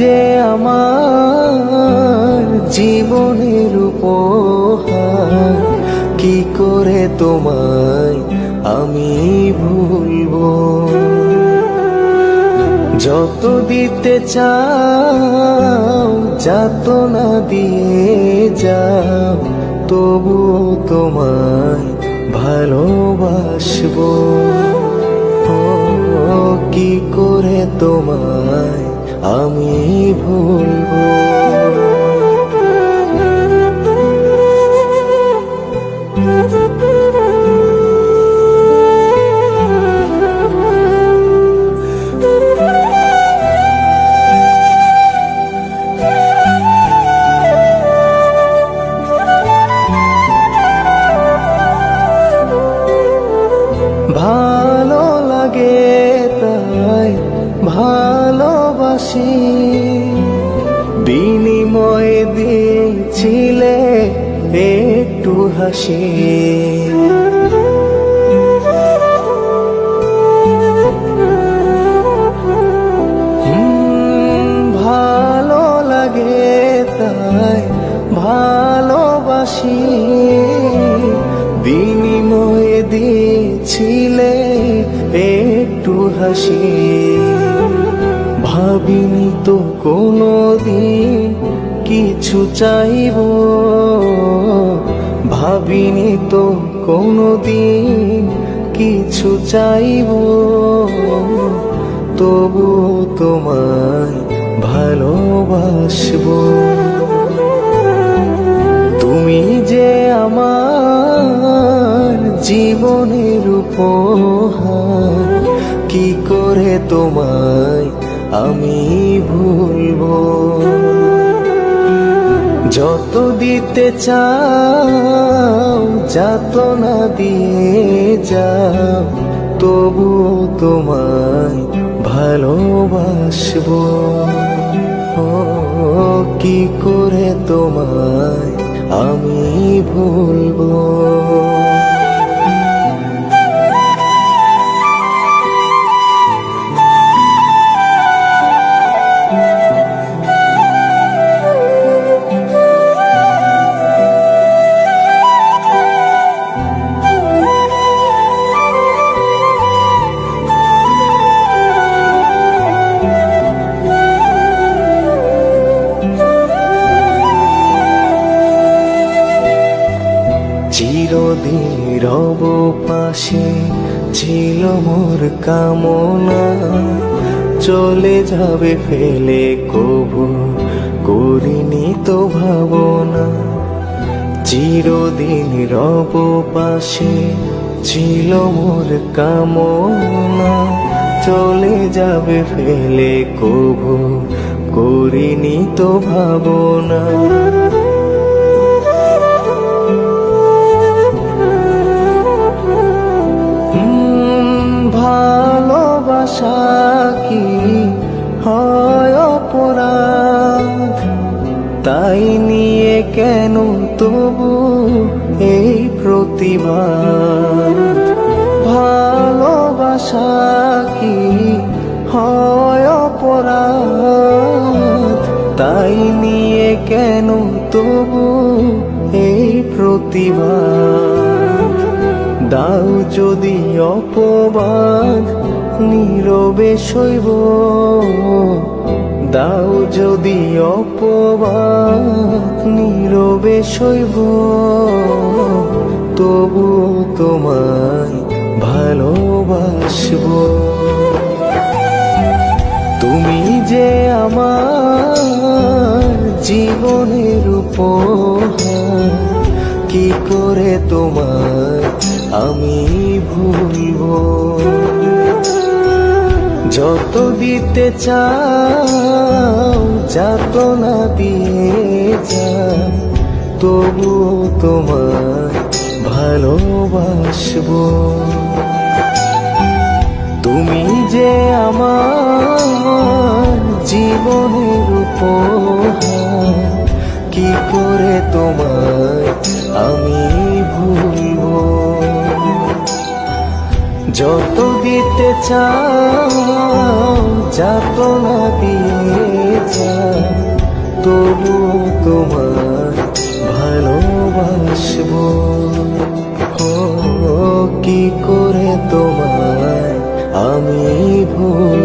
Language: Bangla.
যে আমার জীবনের উপহার, কি করে তোমায় আমি ভুলবো। যত দিতে চাও যাতনা দিয়ে যাও, তবু তোমায় ভালোবাসবো। কি করে তোমায় আমি ভুলবো। ভালো লাগে তাই ভালোবাসি, বিনিময়ে দিয়েছিলে একটু হাসি। ভালো লাগে তাই ভালোবাসি, বিনিময়ে দিয়েছিলে একটু হাসি। ভাবিনি তো কোনোদিন কিছু চাইবো, ভাবিনি তো কোনোদিন কিছু চাইবো, তবু তোমায় ভালোবাসবো। তুমি যে আমার জীবনের উপহার, কি করে তোমায় আমি ভুলবো। যত দিতে চাও যাতনা দিয়ে যাও, তবু তোমায় ভালোবাসবো। কি করে তোমায় আমি ভুলবো। চিরদিন রব পাশে ছিল মোর কামনা, চলে যাবে ফেলে কবু করিনি তো ভাবনা। চিরদিন রব পাশে ছিল মোর কামনা, চলে যাবে ফেলে কবু করিনি তো ভাবনা। ভালোবাসা কি হয় অপরাধ, তাই নিয়ে কেন তবু এই প্রতিবাদ। ভালোবাসা কি হয় অপরাধ, তাই নিয়ে কেন তবু এই প্রতিবাদ। দাও যদি অপবাদ নীরবে সইব, দাও যদি অপবাদ নীরবে সইব, তবু তোমায় ভালোবাসবো। তুমি যে আমার জীবনের উপহার, কি করে তোমায় আমি ভুলবো। যত দিতে চাও যাতনা দিয়ে যাও, তবু তোমায় ভালোবাসবো। তুমি যে আমার জীবনের উপহার, কি করে তোমায় আমি ভুলবো। যত দিতে চাও যাতনা দিয়ে যাও, তবু তোমায় ভালোবাসবো। ও কি করে তোমায় আমি ভুল